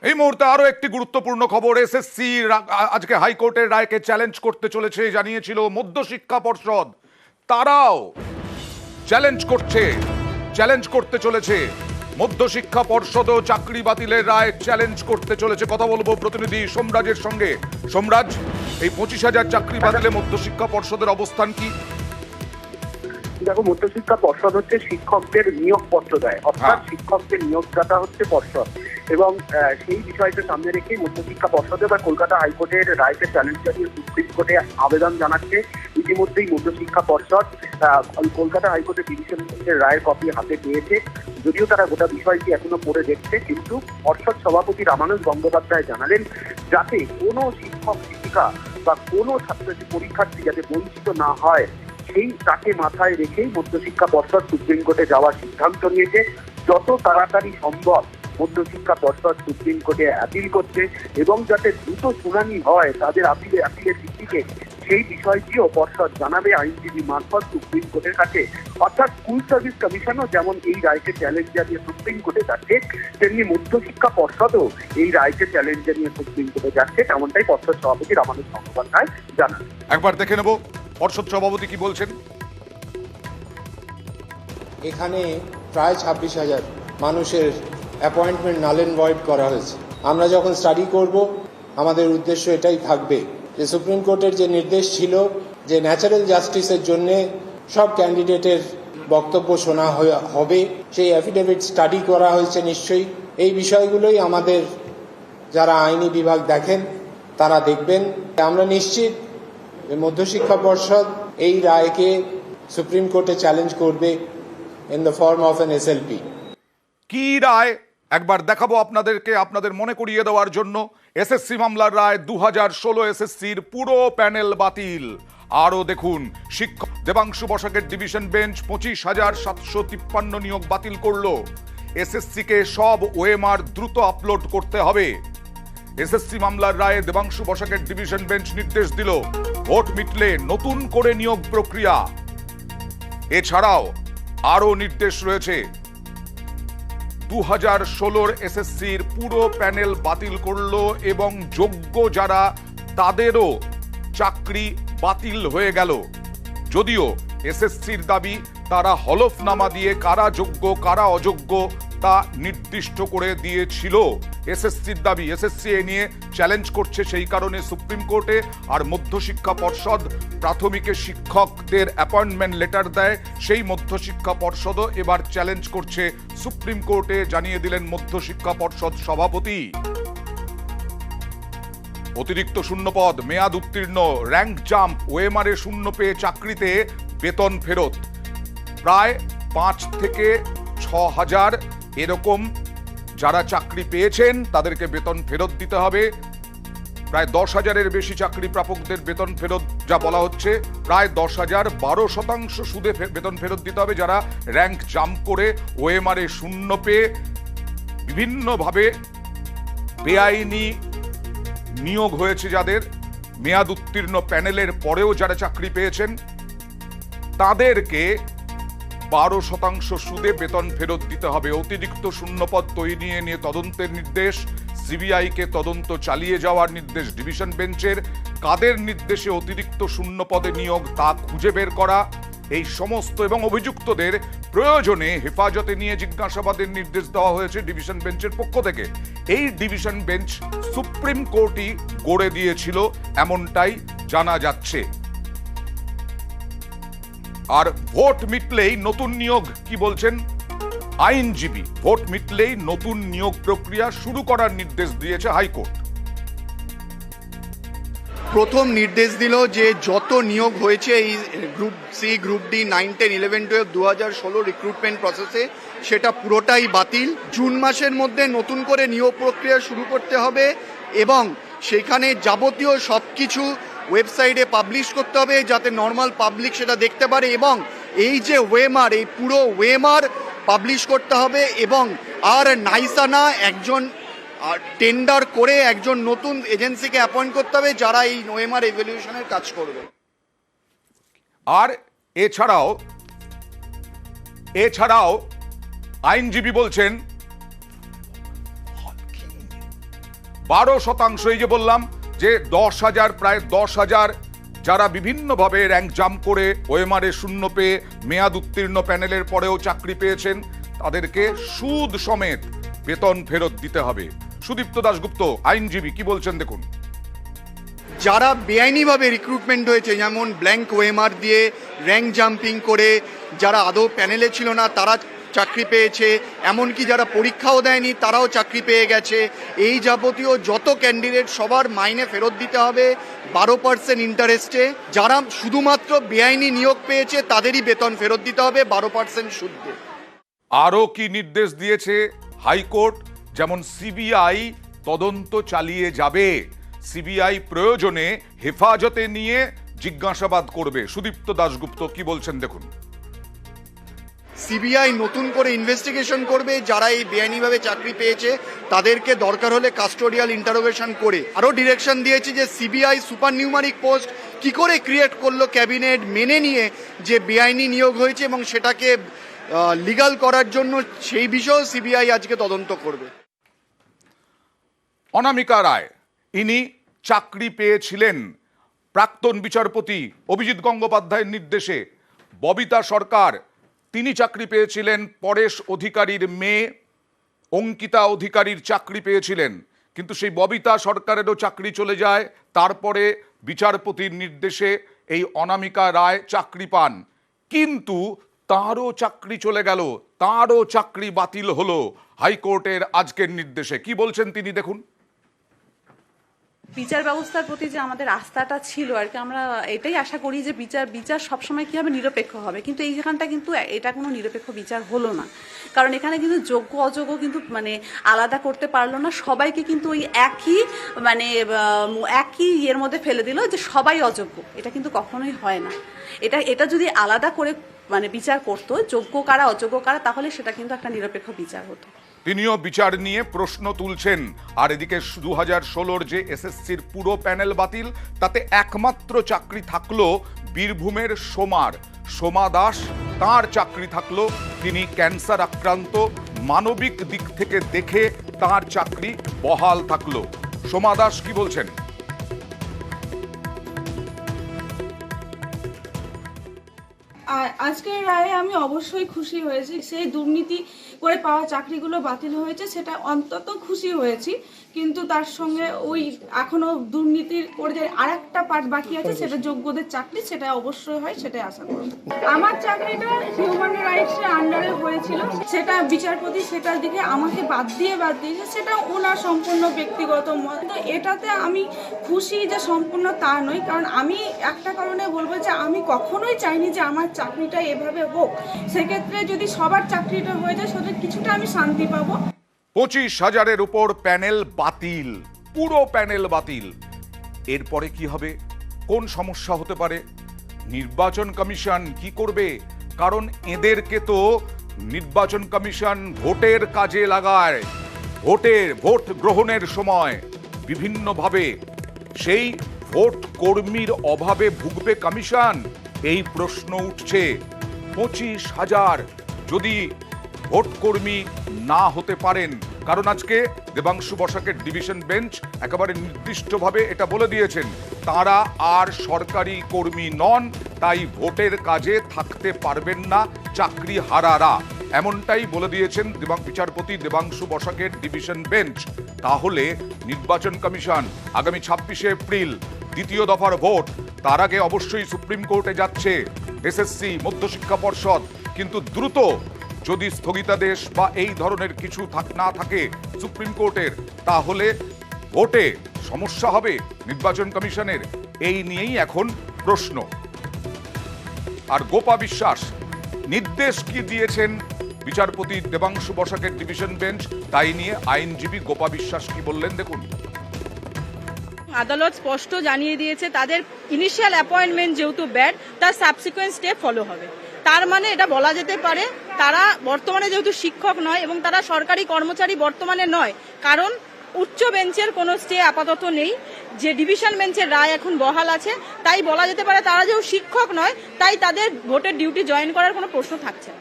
এই মুহূর্তে আরো একটি গুরুত্বপূর্ণ খবর। এসএসসি আজকে হাইকোর্টের রায়কে চ্যালেঞ্জ করতে চলেছে জানিয়েছিল মধ্যশিক্ষা পর্ষদ। তারাও চ্যালেঞ্জ করতে চলেছে। মধ্যশিক্ষা পর্ষদও চাকরি বাতিলের রায় চ্যালেঞ্জ করতে চলেছে। কথা বলবো প্রতিনিধি সোমরাজের সঙ্গে। সোমরাজ, এই 25,000 চাকরি বাতিলে মধ্যশিক্ষা পর্ষদের অবস্থান কি? দেখো, মধ্যশিক্ষা পর্ষদ হচ্ছে শিক্ষকদের নিয়োগ পত্র দেয়, অর্থাৎ শিক্ষকদের নিয়োগদাতা হচ্ছে পর্ষদ, এবং সেই বিষয়কে সামনে রেখে মধ্যশিক্ষা পর্ষদ এবার কলকাতা হাইকোর্টের রায়কে চ্যালেঞ্জ জানিয়ে সুপ্রিম কোর্টে আবেদন জানাচ্ছে। ইতিমধ্যেই মধ্যশিক্ষা পর্ষদ কলকাতা হাইকোর্টের ডিভিশন বেঞ্চের রায়ের কপি হাতে পেয়েছে। যদিও তারা গোটা বিষয়টি এখনো পড়ে দেখছে, কিন্তু পর্ষদ সভাপতি রামানুজ গঙ্গোপাধ্যায় জানালেন যাতে কোনো শিক্ষক শিক্ষিকা বা কোনো পরীক্ষার্থী যাতে বঞ্চিত না হয়, সেই তাকে মাথায় রেখেই মধ্যশিক্ষা পর্ষদ সুপ্রিম কোর্টে যাওয়ার সিদ্ধান্ত নিয়েছে। যত তাড়াতাড়ি সম্ভব মধ্যশিক্ষা পর্ষদ সুপ্রিম কোর্টে আপিল করছে, এবং যাতে দ্রুত শুনানি হয় তাদের আপিলের ভিত্তিতে, সেই বিষয়টিও পর্ষদ জানাবে আইনজীবী মারফত সুপ্রিম কোর্টের কাছে। অর্থাৎ স্কুল সার্ভিস কমিশনও যেমন এই রায়কে চ্যালেঞ্জ জানিয়ে সুপ্রিম কোর্টে যাচ্ছে, তেমনি মধ্যশিক্ষা পর্ষদও এই রায়কে চ্যালেঞ্জ জানিয়ে সুপ্রিম কোর্টে যাচ্ছে, তেমনটাই পর্ষদ সভাপতি রামানুজ গঙ্গোপাধ্যায় জানান। একবার দেখে নেব পর্ষদ সভাপতি কি বলছেন। এখানে প্রায় 26,000 মানুষের অ্যাপয়েন্টমেন্ট নাল এন্ড ভয়েড করা হয়েছে। আমরা যখন স্টাডি করব, আমাদের উদ্দেশ্য এটাই থাকবে যে সুপ্রিম কোর্টের যে নির্দেশ ছিল যে ন্যাচারাল জাস্টিসের জন্য সব ক্যান্ডিডেটের বক্তব্য শোনা হবে, সেই অ্যাফিডেভিট স্টাডি করা হয়েছে নিশ্চয়ই। এই বিষয়গুলোই আমাদের যারা আইনি বিভাগ দেখেন তারা দেখবেন। আমরা নিশ্চিত যে মধ্যশিক্ষা পর্ষদ এই রায়কে সুপ্রিম কোর্টে চ্যালেঞ্জ করবে in the form of N SLP. কি রায় একবার দেখাবো আপনাদেরকে, আপনাদের মনে করিয়ে দেওয়ার জন্য। এসএসসি মামলার রায় 2016 এসএসসির পুরো প্যানেল বাতিল। আরও দেখুন, শিক্ষক দেবাংশু বসাকের ডিভিশন বেঞ্চ 25,753 নিয়োগ বাতিল করলো। এসএসসিকে সব ওএমআর দ্রুত আপলোড করতে হবে। এসএসসি মামলার রায়ে দেবাংশু বসাকের ডিভিশন বেঞ্চ নির্দেশ দিল ভোট মিটলে নতুন করে নিয়োগ প্রক্রিয়া। এছাড়াও আরও নির্দেশ রয়েছে। 2016 এসএসসির পুরো প্যানেল বাতিল করলো এবং যোগ্য যারা তাদেরও চাকরি বাতিল হয়ে গেল। যদিও এসএসসির দাবি তারা হলফনামা দিয়ে কারা যোগ্য কারা অযোগ্য তা নির্দিষ্ট করে দিয়েছিল। এসএসসির দাবি, এসএসসি এ নিয়ে চ্যালেঞ্জ করছে সেই কারণে সুপ্রিম কোর্টে। আর মধ্যশিক্ষা পর্ষদ প্রাথমিকে শিক্ষকদের অ্যাপয়েন্টমেন্ট লেটার দেয়, সেই মধ্যশিক্ষা পর্ষদও এবার চ্যালেঞ্জ করছে সুপ্রিম কোর্টে, জানিয়ে দিলেন মধ্যশিক্ষা পর্ষদ সভাপতি। অতিরিক্ত শূন্যপদ, মেয়াদ উত্তীর্ণ, র্যাঙ্ক জাম্প, ওএমআর এ শূন্য পেয়ে চাকরিতে বেতন ফেরত। প্রায় 5 থেকে 6,000 এরকম যারা চাকরি পেয়েছেন তাদেরকে বেতন ফেরত দিতে হবে। প্রায় 10,000-এর বেশি চাকরি প্রাপকদের বেতন ফেরত যা বলা হচ্ছে, প্রায় 10,000, 12% সুদে বেতন ফেরত দিতে হবে যারা র্যাঙ্ক জাম্প করে ওএমআর এ শূন্য পেয়ে বিভিন্নভাবে বেআইনি নিয়োগ হয়েছে, যাদের মেয়াদ উত্তীর্ণ প্যানেলের পরেও যারা চাকরি পেয়েছেন তাদেরকে 12% সুদে বেতন ফেরত দিতে হবে। অতিরিক্ত শূন্যপদ তৈরি নিয়ে তদন্তের নির্দেশ, সিবিআইকে তদন্ত চালিয়ে যাওয়ার নির্দেশ ডিভিশন বেঞ্চের। কাদের নির্দেশে অতিরিক্ত শূন্যপদে নিয়োগ তা খুঁজে বের করা, এই সমস্ত এবং অভিযুক্তদের প্রয়োজনে হেফাজতে নিয়ে জিজ্ঞাসাবাদের নির্দেশ দেওয়া হয়েছে ডিভিশন বেঞ্চের পক্ষ থেকে। এই ডিভিশন বেঞ্চ সুপ্রিম কোর্টই গড়ে দিয়েছিল এমনটাই জানা যাচ্ছে। আর ভোট মিটলেই নতুন নিয়োগ, কি বলছেন আইনজীবী, ভোট মিটলেই নতুন নিয়োগ প্রক্রিয়া শুরু করার নির্দেশ দিয়েছে হাইকোর্ট। প্রথম নির্দেশ দিল যে যত নিয়োগ হয়েছে এই group C, group D, 9, 10, 11, 12, 2016 recruitment প্রসেসে, সেটা পুরোটাই বাতিল। জুন মাসের মধ্যে নতুন করে নিয়োগ প্রক্রিয়া শুরু করতে হবে এবং সেখানে যাবতীয় সব কিছু ওয়েবসাইটে পাবলিশ করতে হবে যাতে নর্মাল পাবলিক সেটা দেখতে পারে, এবং এই যে ওয়েমার, এই পুরো ওয়েমার পাবলিশ করতে হবে। এবং আর নাইসানা একজন টেন্ডার করে একজন নতুন এজেন্সিকে অ্যাপয়েন্ট করতে হবে যারা এই ওএমআর ইভ্যালুয়েশনের কাজ করবে। আর এছাড়াও আইনজীবী বলছেন 12%, এই যে বললাম যে 10,000, প্রায় 10,000 যারা বিভিন্নভাবে র্যাঙ্ক জাম্প করে ওএমআরে শূন্য পেয়ে মেয়াদ উত্তীর্ণ প্যানেলের পরেও চাকরি পেয়েছেন, তাদেরকে সুদ সমেত বেতন ফেরত দিতে হবে। সুদীপ্ত দাশগুপ্ত আইনজীবী কি বলছেন দেখুন। যারা বেআইনিভাবে রিক্রুটমেন্ট হয়েছে, যেমন ব্ল্যাঙ্ক ওএমআর দিয়ে র্যাঙ্ক জাম্পিং করে যারা আদৌ প্যানেলে ছিল না তারা চাকরি পেয়েছে, এমনকি যারা পরীক্ষাও দেয়নি তারাও চাকরি পেয়ে গেছে, এই যাবতীয় যত ক্যান্ডিডেট সবার মাইনে ফেরত দিতে হবে 12% ইন্টারেস্টে। যারা শুধুমাত্র বেআইনি নিয়োগ পেয়েছে তাদেরই বেতন ফেরত দিতে হবে 12% সুদে। আরও কি নির্দেশ দিয়েছে হাইকোর্ট? যেমন সিবিআই তদন্ত চালিয়ে যাবে, সিবিআই প্রয়োজনে হেফাজতে নিয়ে জিজ্ঞাসাবাদ করবে। সুদীপ্ত দাশগুপ্ত কি বলছেন দেখুন। সিবিআই নতুন করে ইনভেস্টিগেশন করবে, যারা এই বেআইনিভাবে চাকরি পেয়েছে তাদেরকে দরকার হলে কাস্টোডিয়াল ইন্টারোগেশন করে। আরও ডিরেকশন দিয়েছে যে সিবিআই সুপার নিউমারিক পোস্ট কি করে ক্রিয়েট করলো ক্যাবিনেট মেনে নিয়ে যে বেআইনি নিয়োগ হয়েছে এবং সেটাকে লিগাল করার জন্য, সেই বিষয়েও সিবিআই আজকে তদন্ত করবে। অনামিকা রায়, ইনি চাকরি পেয়েছিলেন প্রাক্তন বিচারপতি অভিজিৎ গঙ্গোপাধ্যায়ের নির্দেশে। ববিতা সরকার, তিনি চাকরি পেয়েছিলেন পরেশ অধিকারীর মেয়ে অঙ্কিতা অধিকারীর চাকরি পেয়েছিলেন, কিন্তু সেই ববিতা সরকারেরও চাকরি চলে যায়। তারপরে বিচারপতির নির্দেশে এই অনামিকা রায় চাকরি পান, কিন্তু তারও চাকরি চলে গেল, তারও চাকরি বাতিল হলো হাইকোর্টের আজকের নির্দেশে। কি বলছেন তিনি দেখুন। বিচার ব্যবস্থার প্রতি যে আমাদের আস্থাটা ছিল আর কি, আমরা এটাই আশা করি যে বিচার সবসময় কী হবে, নিরপেক্ষ হবে, কিন্তু এইখানটা কিন্তু এটা কোনো নিরপেক্ষ বিচার হলো না। কারণ এখানে কিন্তু যোগ্য অযোগ্য কিন্তু আলাদা করতে পারলো না, সবাইকে কিন্তু ওই একই ইয়ের মধ্যে ফেলে দিল যে সবাই অযোগ্য। এটা কিন্তু কখনোই হয় না। এটা যদি আলাদা করে বিচার করতো যোগ্য কারা অযোগ্য কারা, তাহলে সেটা কিন্তু একটা নিরপেক্ষ বিচার হতো। তিনিও বিচার নিয়ে প্রশ্ন তুলছেন। আর এদিকে 2016 যে এসএসসির পুরো প্যানেল বাতিল, তাতে একমাত্র চাকরি থাকলো বীরভূমের সোমা দাস। তার চাকরি থাকলো, তিনি ক্যান্সার আক্রান্ত, মানবিক দিক থেকে দেখে তার চাকরি বহাল থাকলো। সোমা দাস কি বলছেন। আজকের রায়ে আমি অবশ্যই খুশি হয়েছি। সেই দুর্নীতি করে পাওয়া চাকরিগুলো বাতিল হয়েছে, সেটা অন্তত খুশি হয়েছি, কিন্তু তার সঙ্গে ওই এখনো দুর্নীতির করে যে আরেকটা পার্ট বাকি আছে, সেটা যোগ্যদের চাকরি, সেটা অবশ্যই হয়, সেটাই আশা করি। আমার চাকরিটা হিউম্যান রাইটসের আন্ডারে হয়েছিল, সেটা বিচারপতি সেটার দিকে আমাকে বাদ দিয়েছে, সেটা ওনার সম্পূর্ণ ব্যক্তিগত মত। তো এটাতে আমি খুশি যে সম্পূর্ণ তা নয়, কারণ আমি একটা কারণে বলবো যে আমি কখনোই চাইনি যে আমার চাকরিটা এভাবে হোক। সেক্ষেত্রে যদি সবার চাকরিটা হয়ে যায়, সেটা কিছুটা আমি শান্তি পাবো। 25,000-এর উপর প্যানেল বাতিল, পুরো প্যানেল বাতিল। এরপরে কি হবে, কোন সমস্যা হতে পারে, নির্বাচন কমিশন কি করবে? কারণ এদেরকে তো নির্বাচন কমিশন ভোটের কাজে লাগায়, ভোট গ্রহণের সময় বিভিন্নভাবে। সেই ভোট কর্মীর অভাবে ভুগবে কমিশন, এই প্রশ্ন উঠছে। 25,000 যদি ভোট কর্মী না হতে পারেন, কারণ আজকে দেবাংশু বসাকের ডিভিশন বেঞ্চ একেবারে নির্দিষ্টভাবে এটা বলে দিয়েছেন, তারা আর সরকারি কর্মী নন, তাই ভোটের কাজে থাকতে পারবেন না চাকরি হারারা, এমনটাই বলে দিয়েছেন বিচারপতি দেবাংশু বসাকের ডিভিশন বেঞ্চ। তাহলে নির্বাচন কমিশন আগামী 26শে এপ্রিল দ্বিতীয় দফার ভোট, তার আগে অবশ্যই সুপ্রিম কোর্টে যাচ্ছে এসএসসি, মধ্যশিক্ষা পর্ষদ, কিন্তু দ্রুত যদি স্থগিতাদেশ বা এই ধরনের কিছু না থাকে সুপ্রিম কোর্টের, তাহলে ভোটে সমস্যা হবে নির্বাচন কমিশনের। এই নিয়েই এখন প্রশ্ন। আর গোপা বিশ্বাস নির্দেশ কি দিয়েছেন বিচারপতি দেবাংশু বসাকের ডিভিশন বেঞ্চ, তাই নিয়ে আইনজীবী গোপা বিশ্বাস কি বললেন দেখুন। আদালত স্পষ্ট জানিয়ে দিয়েছে তাদের ইনিশিয়াল অ্যাপয়েন্টমেন্ট যেহেতু ব্যাড, তার সাবসিকুয়েন্ট স্টেপ ফলো হবে। তার মানে এটা বলা যেতে পারে তারা বর্তমানে যেহেতু শিক্ষক নয় এবং তারা সরকারি কর্মচারী বর্তমানে নয়, কারণ উচ্চ বেঞ্চের কোনো স্টে আপাতত নেই, যে ডিভিশন বেঞ্চের রায় এখন বহাল আছে, তাই বলা যেতে পারে তারা যেহেতু শিক্ষক নয়, তাই তাদের ভোটের ডিউটি জয়েন করার কোনো প্রশ্ন থাকছে না।